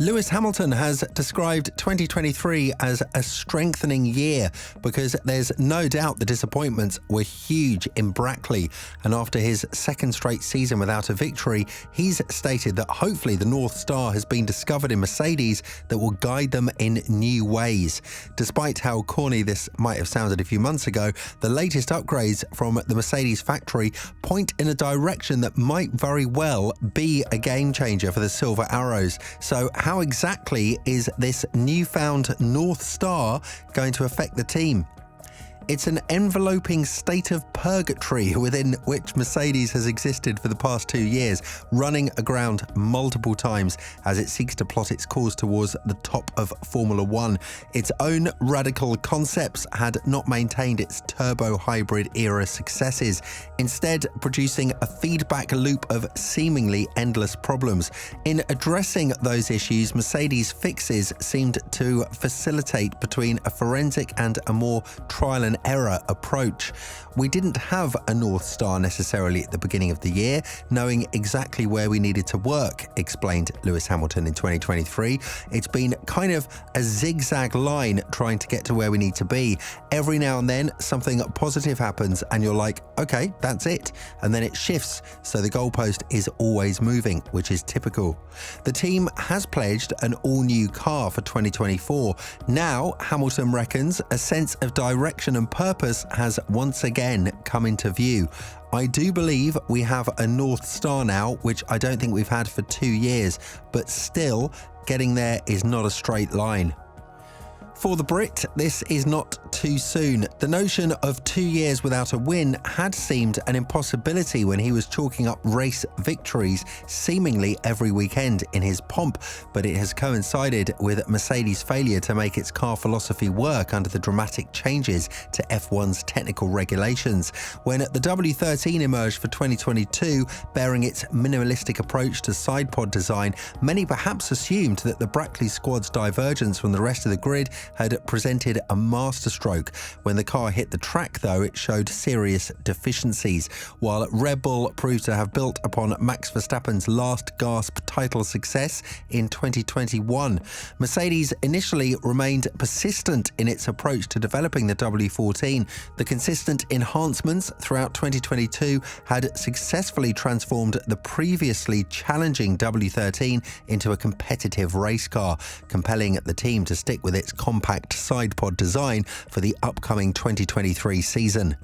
Lewis Hamilton has described 2023 as a strengthening year because there's no doubt the disappointments were huge in Brackley, and after his second straight season without a victory, he's stated that hopefully the North Star has been discovered in Mercedes that will guide them in new ways. Despite how corny this might have sounded a few months ago, the latest upgrades from the Mercedes factory point in a direction that might very well be a game changer for the Silver Arrows. So how exactly is this newfound North Star going to affect the team? It's an enveloping state of purgatory within which Mercedes has existed for the past 2 years, running aground multiple times as it seeks to plot its course towards the top of Formula One. Its own radical concepts had not maintained its turbo hybrid era successes, instead producing a feedback loop of seemingly endless problems. In addressing those issues, Mercedes' fixes seemed to facilitate between a forensic and a more trial and error approach. We didn't have a North Star necessarily at the beginning of the year, knowing exactly where we needed to work, explained Lewis Hamilton in 2023. It's been kind of a zigzag line trying to get to where we need to be. Every now and then something positive happens and you're like, okay, that's it. And then it shifts, so the goalpost is always moving, which is typical. The team has pledged an all-new car for 2024. Now, Hamilton reckons a sense of direction and purpose has once again come into view. I do believe we have a North Star now, which I don't think we've had for 2 years, but still, getting there is not a straight line. For the Brit, this is not too soon. The notion of 2 years without a win had seemed an impossibility when he was chalking up race victories seemingly every weekend in his pomp, but it has coincided with Mercedes' failure to make its car philosophy work under the dramatic changes to F1's technical regulations. When the W13 emerged for 2022, bearing its minimalistic approach to side pod design, many perhaps assumed that the Brackley squad's divergence from the rest of the grid had presented a masterstroke. When the car hit the track, though, it showed serious deficiencies. While Red Bull proved to have built upon Max Verstappen's last gasp title success in 2021, Mercedes initially remained persistent in its approach to developing the W14. The consistent enhancements throughout 2022 had successfully transformed the previously challenging W13 into a competitive race car, compelling the team to stick with its compact side pod design for the upcoming 2023 season.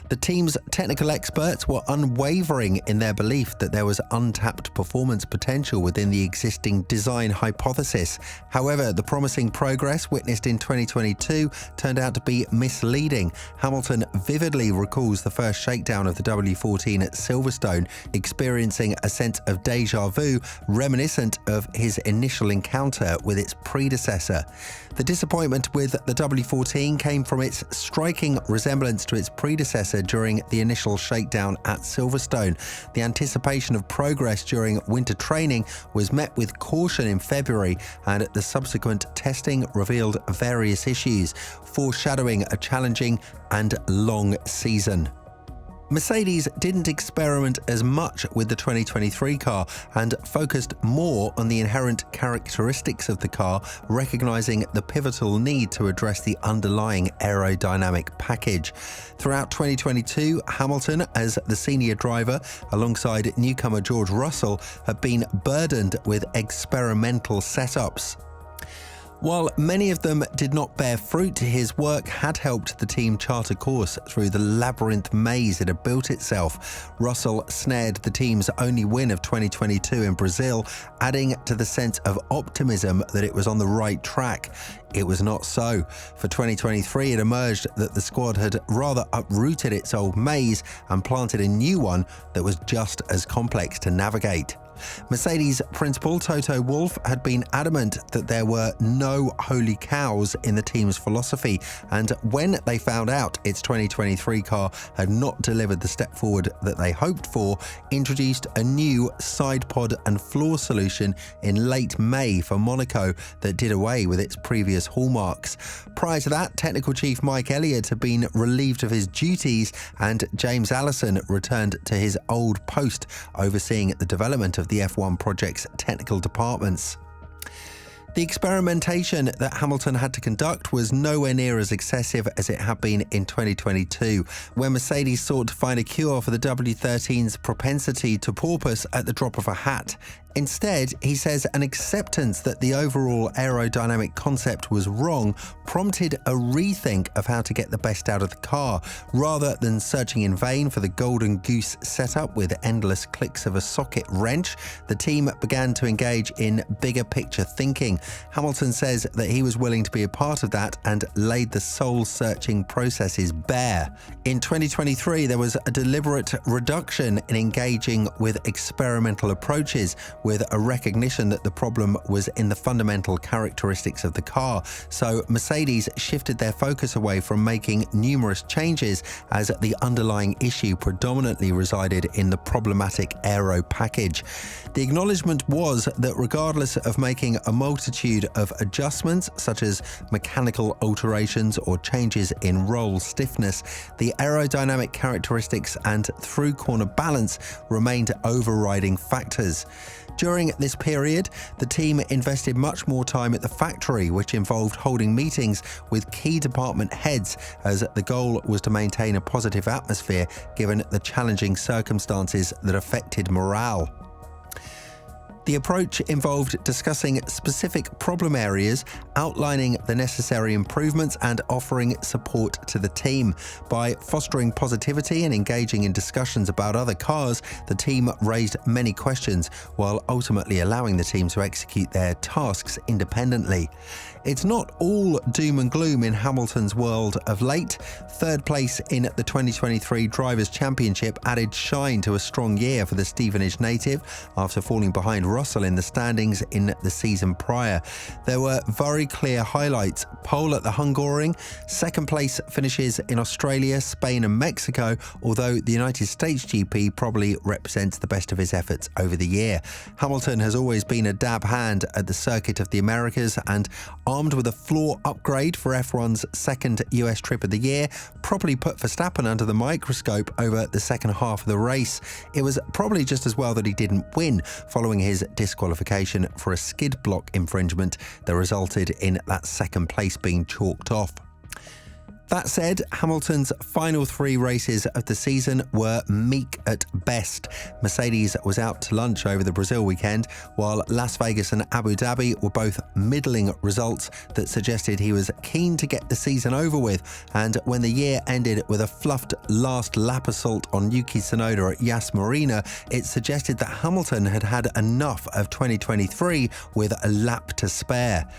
The team's technical experts were unwavering in their belief that there was untapped performance potential within the existing design hypothesis. However, the promising progress witnessed in 2022 turned out to be misleading. Hamilton vividly recalls the first shakedown of the W14 at Silverstone, experiencing a sense of deja vu reminiscent of his initial encounter with its predecessor. The disappointment with the W14 came from its striking resemblance to its predecessor during the initial shakedown at Silverstone. The anticipation of progress during winter training was met with caution in February, and the subsequent testing revealed various issues, foreshadowing a challenging and long season. Mercedes didn't experiment as much with the 2023 car and focused more on the inherent characteristics of the car, recognizing the pivotal need to address the underlying aerodynamic package. Throughout 2022, Hamilton, as the senior driver, alongside newcomer George Russell, had been burdened with experimental setups. While many of them did not bear fruit, his work had helped the team chart a course through the Labyrinth Maze it had built itself. Russell snared the team's only win of 2022 in Brazil, adding to the sense of optimism that it was on the right track. It was not so. For 2023, it emerged that the squad had rather uprooted its old maze and planted a new one that was just as complex to navigate. Mercedes principal Toto Wolff had been adamant that there were no holy cows in the team's philosophy, and when they found out its 2023 car had not delivered the step forward that they hoped for, introduced a new side pod and floor solution in late May for Monaco that did away with its previous hallmarks. Prior to that, technical chief Mike Elliott had been relieved of his duties, and James Allison returned to his old post, overseeing the development of the F1 project's technical departments. The experimentation that Hamilton had to conduct was nowhere near as excessive as it had been in 2022, when Mercedes sought to find a cure for the W13's propensity to porpoise at the drop of a hat. Instead, he says an acceptance that the overall aerodynamic concept was wrong prompted a rethink of how to get the best out of the car. Rather than searching in vain for the golden goose setup with endless clicks of a socket wrench, the team began to engage in bigger picture thinking. Hamilton says that he was willing to be a part of that and laid the soul-searching processes bare. In 2023, there was a deliberate reduction in engaging with experimental approaches, with a recognition that the problem was in the fundamental characteristics of the car. So Mercedes shifted their focus away from making numerous changes, as the underlying issue predominantly resided in the problematic aero package. The acknowledgement was that regardless of making a multitude of adjustments, such as mechanical alterations or changes in roll stiffness, the aerodynamic characteristics and through-corner balance remained overriding factors. During this period, the team invested much more time at the factory, which involved holding meetings with key department heads, as the goal was to maintain a positive atmosphere given the challenging circumstances that affected morale. The approach involved discussing specific problem areas, outlining the necessary improvements, and offering support to the team. By fostering positivity and engaging in discussions about other cars, the team raised many questions, while ultimately allowing the team to execute their tasks independently. It's not all doom and gloom in Hamilton's world of late. Third place in the 2023 Drivers' Championship added shine to a strong year for the Stevenage native after falling behind Russel in the standings in the season prior. There were very clear highlights: pole at the Hungaroring, second place finishes in Australia, Spain and Mexico, although the United States GP probably represents the best of his efforts over the year. Hamilton has always been a dab hand at the circuit of the Americas, and armed with a floor upgrade for F1's second US trip of the year, properly put Verstappen under the microscope over the second half of the race. It was probably just as well that he didn't win, following his disqualification for a skid block infringement that resulted in that second place being chalked off. That said, Hamilton's final three races of the season were meek at best. Mercedes was out to lunch over the Brazil weekend, while Las Vegas and Abu Dhabi were both middling results that suggested he was keen to get the season over with. And when the year ended with a fluffed last lap assault on Yuki Tsunoda at Yas Marina, it suggested that Hamilton had had enough of 2023 with a lap to spare.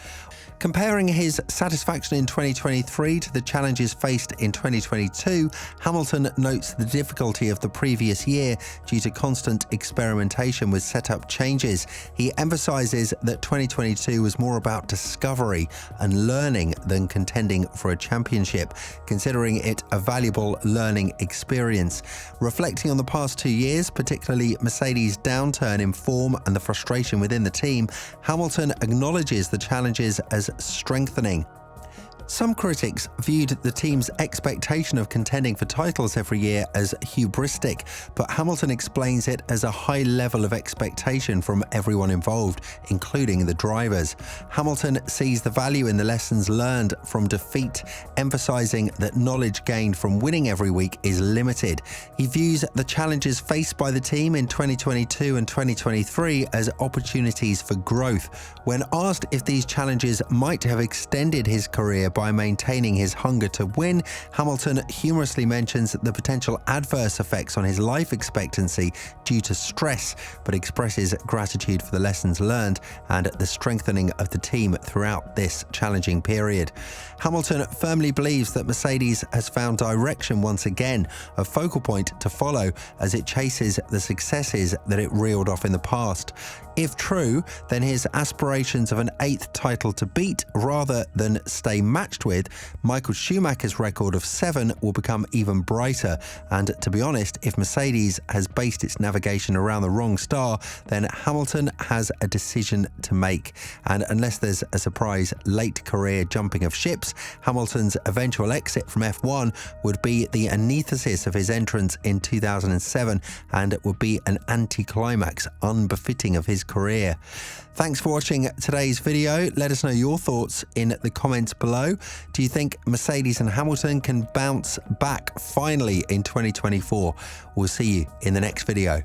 Comparing his satisfaction in 2023 to the challenges faced in 2022, Hamilton notes the difficulty of the previous year due to constant experimentation with setup changes. He emphasises that 2022 was more about discovery and learning than contending for a championship, considering it a valuable learning experience. Reflecting on the past 2 years, particularly Mercedes' downturn in form and the frustration within the team, Hamilton acknowledges the challenges as strengthening. Some critics viewed the team's expectation of contending for titles every year as hubristic, but Hamilton explains it as a high level of expectation from everyone involved, including the drivers. Hamilton sees the value in the lessons learned from defeat, emphasizing that knowledge gained from winning every week is limited. He views the challenges faced by the team in 2022 and 2023 as opportunities for growth. When asked if these challenges might have extended his career by maintaining his hunger to win, Hamilton humorously mentions the potential adverse effects on his life expectancy due to stress, but expresses gratitude for the lessons learned and the strengthening of the team throughout this challenging period. Hamilton firmly believes that Mercedes has found direction once again, a focal point to follow as it chases the successes that it reeled off in the past. If true, then his aspirations of an 8th title to beat rather than stay match matched with, Michael Schumacher's record of 7 will become even brighter. And to be honest, if Mercedes has based its navigation around the wrong star, then Hamilton has a decision to make. And unless there's a surprise late career jumping of ships, Hamilton's eventual exit from F1 would be the antithesis of his entrance in 2007, and it would be an anticlimax unbefitting of his career. Thanks for watching today's video. Let us know your thoughts in the comments below. Do you think Mercedes and Hamilton can bounce back finally in 2024? We'll see you in the next video.